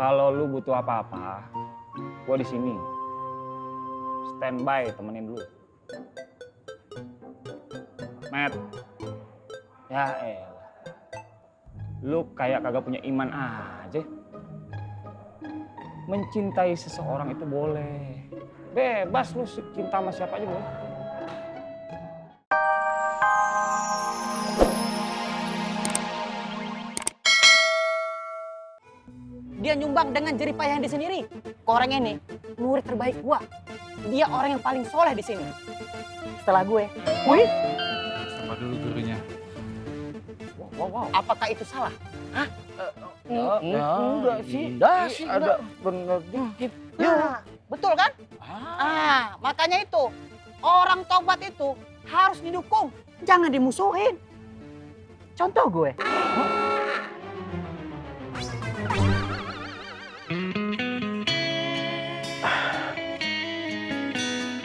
Kalau lu butuh apa-apa, gua di sini. Standby, temenin lu. Matt. Ya elah. Lu kayak kagak punya iman aja. Mencintai seseorang itu boleh. Bebas lu cinta sama siapa aja boleh. Dia nyumbang dengan jerih payahnya sendiri. Koreng ini murid terbaik gua. Dia orang yang paling soleh di sini. Setelah gue. Wih, Sama dulu gurunya. Wow. apakah itu salah? Hah? Enggak sih. Ada bener dikit. Nah, betul kan? Makanya itu orang tobat itu harus didukung, jangan dimusuhin. Contoh gue.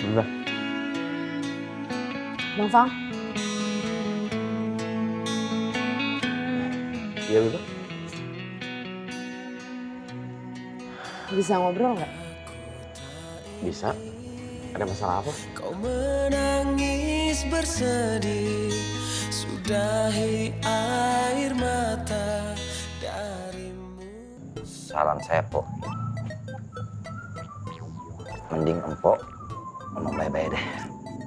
Udah. Bang Fang, Iya udah. bisa ngobrol nggak? Bisa. Ada masalah apa? Kau menangis bersedih, sudahi air mata darimu. Saran saya, Po. Mending Empok ngomong baik-baik deh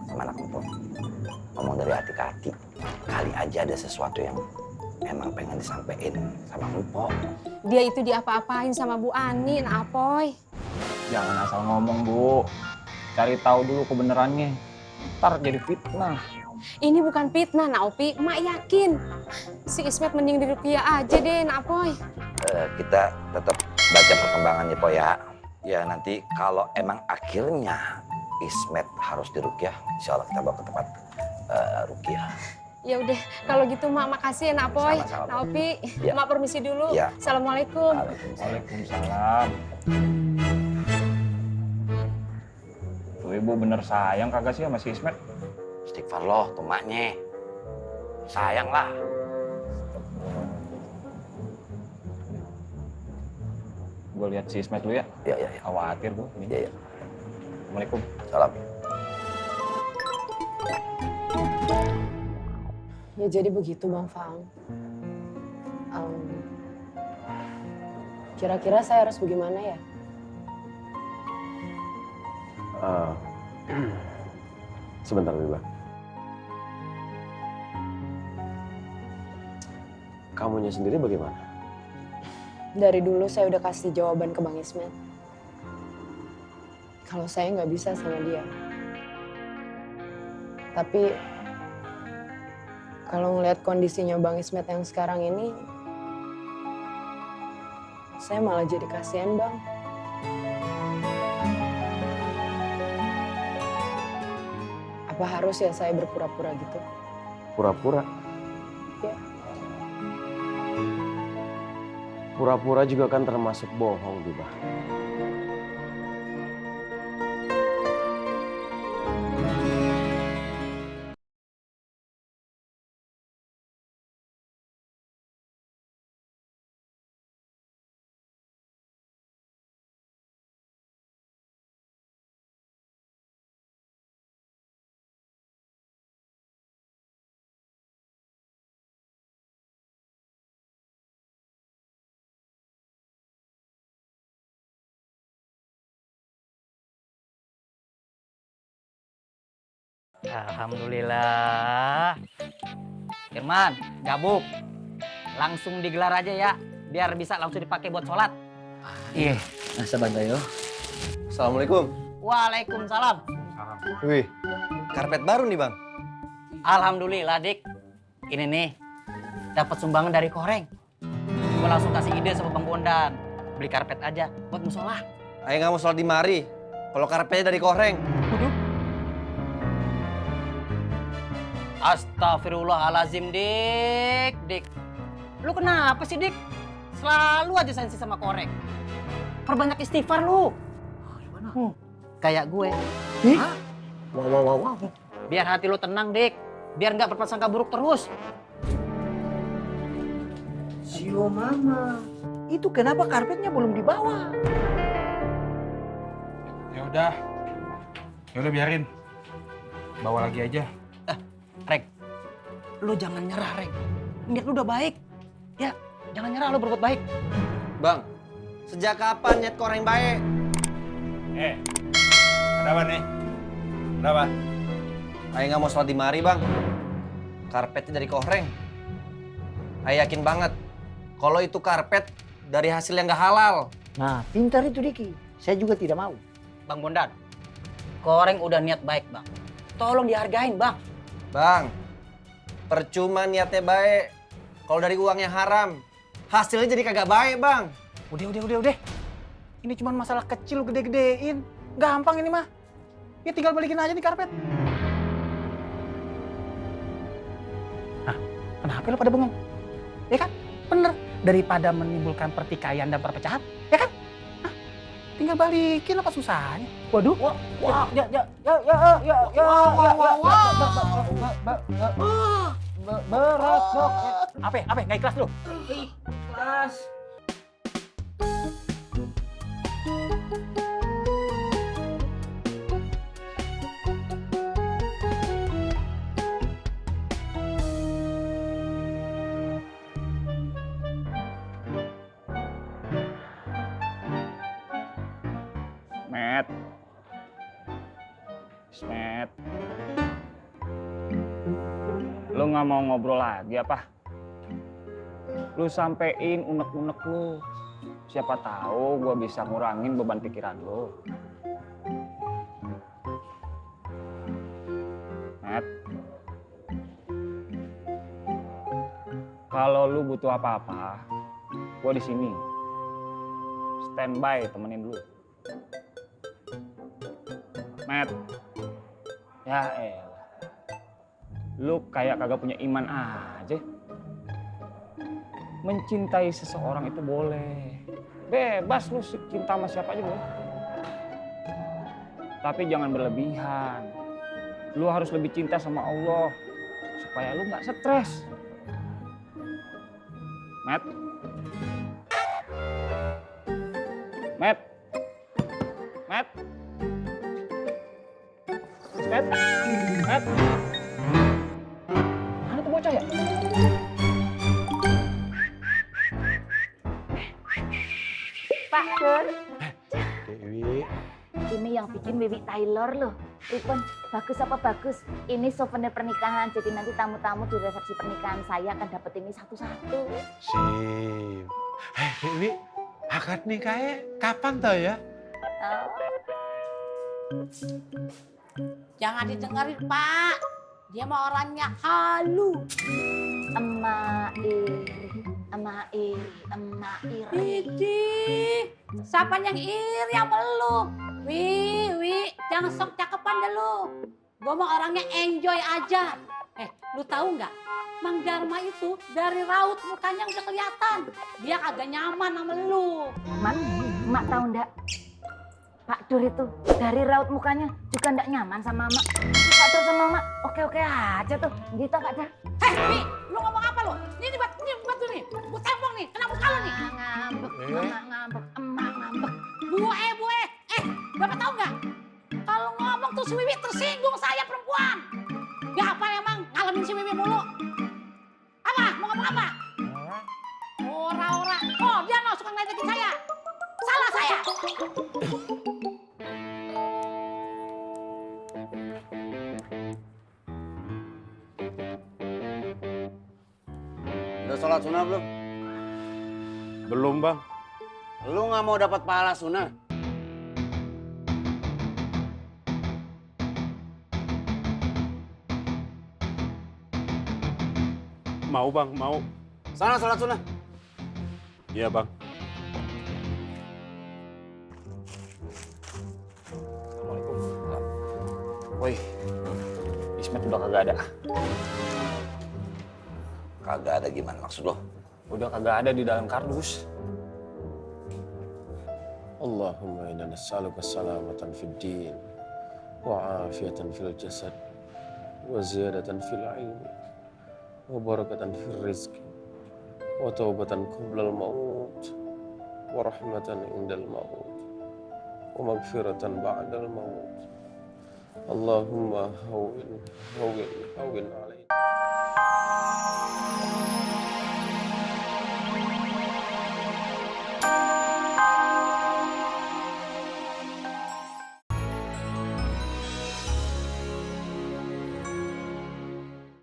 sama anak Empok. Ngomong dari hati ke hati. Kali aja ada sesuatu yang emang pengen disampaikan sama Empok. Dia itu diapa-apain sama Bu Ani, Apoy. Jangan asal ngomong, Bu. Cari tahu dulu kebenarannya. Ntar jadi fitnah. Ini bukan fitnah, Opi. Mak yakin. Si Ismet mending di Rukia aja deh, Apoy. Kita tetap baca perkembangannya, Po ya. Ya nanti kalau emang akhirnya Ismet harus dirukyah, insya Allah kita bawa ke tempat rukyah. Ya udah, kalau gitu Mak makasih ya, Apoy. Sama-sama. Opi, Ya. Mak permisi dulu. Ya. Assalamualaikum. Waalaikumsalam. Tuh ibu bener sayang kagak sih sama si Ismet? Istighfar loh, tuh maknya. Sayang lah. Gue lihat si Ismet dulu ya. Ya. Khawatir gue. Ya. Assalamualaikum. Salam. Ya jadi begitu Bang Fang. Kira-kira saya harus bagaimana ya? Sebentar, Lila. Kamunya sendiri bagaimana? Dari dulu saya udah kasih jawaban ke Bang Ismet. Kalau saya nggak bisa sama dia. Tapi kalau ngelihat kondisinya Bang Ismet yang sekarang ini, saya malah jadi kasihan Bang. Apa harus ya saya berpura-pura gitu? Pura-pura? Ya. Pura-pura juga kan termasuk bohong, Biba. Alhamdulillah. Firman, gabuk. Langsung digelar aja ya, biar bisa langsung dipakai buat sholat. Iya, sabar yo. Assalamualaikum. Waalaikumsalam. Wih, karpet baru nih bang. Alhamdulillah, Dik. Ini nih, dapat sumbangan dari Koreng. Gue langsung kasih ide sama Bang Bondan. Beli karpet aja buat musola. Ayo nggak mau sholat di mari. Kalau karpetnya dari Koreng. Astagfirullahalazim, Dik. Lu kenapa sih, Dik? Selalu aja sensi sama Koreng. Perbanyak istighfar lu. Kayak gue. Wow. Biar hati lu tenang, Dik. Biar nggak berprasangka buruk terus. Sio mama. Itu kenapa karpetnya belum dibawa? Ya udah biarin. Bawa lagi aja. Rek, lo jangan nyerah, Rek. Niat lu udah baik. Ya, jangan nyerah lo berbuat baik. Bang, sejak kapan niat koreng baik? Ada apa nih? Kenapa? Ayah nggak mau sholat di mari bang. Karpetnya dari koreng. Ayah yakin banget kalau itu karpet dari hasil yang nggak halal. Nah, pintar itu Diki. Saya juga tidak mau. Bang Bondan, koreng udah niat baik, Bang. Tolong dihargain, Bang. Bang, percuma niatnya baik. Kalau dari uangnya haram, hasilnya jadi kagak baik bang. Udah. Ini cuma masalah kecil gede-gedein. Gampang ini mah. Ya tinggal balikin aja nih karpet. Nah, kenapa lo pada bengong? Ya kan? Bener. Daripada menimbulkan pertikaian dan perpecahan, ya kan? Nah, tinggal balikin apa susahnya? Waduh. Berat dok. Apa? Nggak ikhlas lu? Ikhlas. Ismet. Lu nggak mau ngobrol lagi apa? Lu sampein unek-unek lu. Siapa tahu gua bisa ngurangin beban pikiran lu. Met. Kalau lu butuh apa-apa, gua di sini. Standby temenin lu. Met. Ya elah. Lu kayak kagak punya iman aja. Mencintai seseorang itu boleh. Bebas lu cinta sama siapa aja boleh. Tapi jangan berlebihan. Lu harus lebih cinta sama Allah. Supaya lu gak stres. Met. Met. Met. Met. Met. Mana tuh bocah ya? Pak Dur, Dewi. ini yang bikin Wiwi Taylor loh. Ripon, bagus apa bagus? Ini souvenir pernikahan, jadi nanti tamu-tamu di resepsi pernikahan saya akan dapet ini satu-satu. Sip. Dewi, akad nikahnya kapan toh ya? Jangan didengerin, Pak. Dia mah orangnya halu. Emak iri. Idih, siapa yang iri sama lu? Wi, jangan sok cakepan deh lu. Gua mah orangnya enjoy aja. Lu tahu nggak? Mang Dharma itu dari raut mukanya udah kelihatan. Dia kagak nyaman sama lu. Mak tahu ndak? Pak Dur itu dari raut mukanya juga ndak nyaman sama Mak. Pak Dur sama Mak oke-oke aja tuh. Gitu Kak Dah. Wi, lu ngomong apa lu? Ini buat tuh nih. Gua tembok nih, kena muka lu nih. Ngambek, emak ngambek. Bue. Bapak tahu nggak? Kalau ngomong tuh si Wiwi tersinggung saya perempuan. Ya apa emang ngalamin si Wiwi mulu? Apa? Mau ngomong apa? Ora. Oh, dia no suka ngeledekin saya. Salah saya. Udah sholat sunnah belum? Belum bang. Lu nggak mau dapat pahala sunnah? Mau bang, mau. Sana sholat sunnah. Iya bang. Assalamualaikum. Woi, Ismet udah kagak ada. Kagak ada gimana maksud lo? Udah kagak ada di dalam kardus. Allahumma inna nas'aluka salamatan fid din wa afiyatan fil jasad wa ziyadatan fil ilmi wa barakatan fil rizqi wa taubatan qablal maut wa rahmatan indal maut wa maghfiratan ba'dal maut. Allahumma hawwin alaina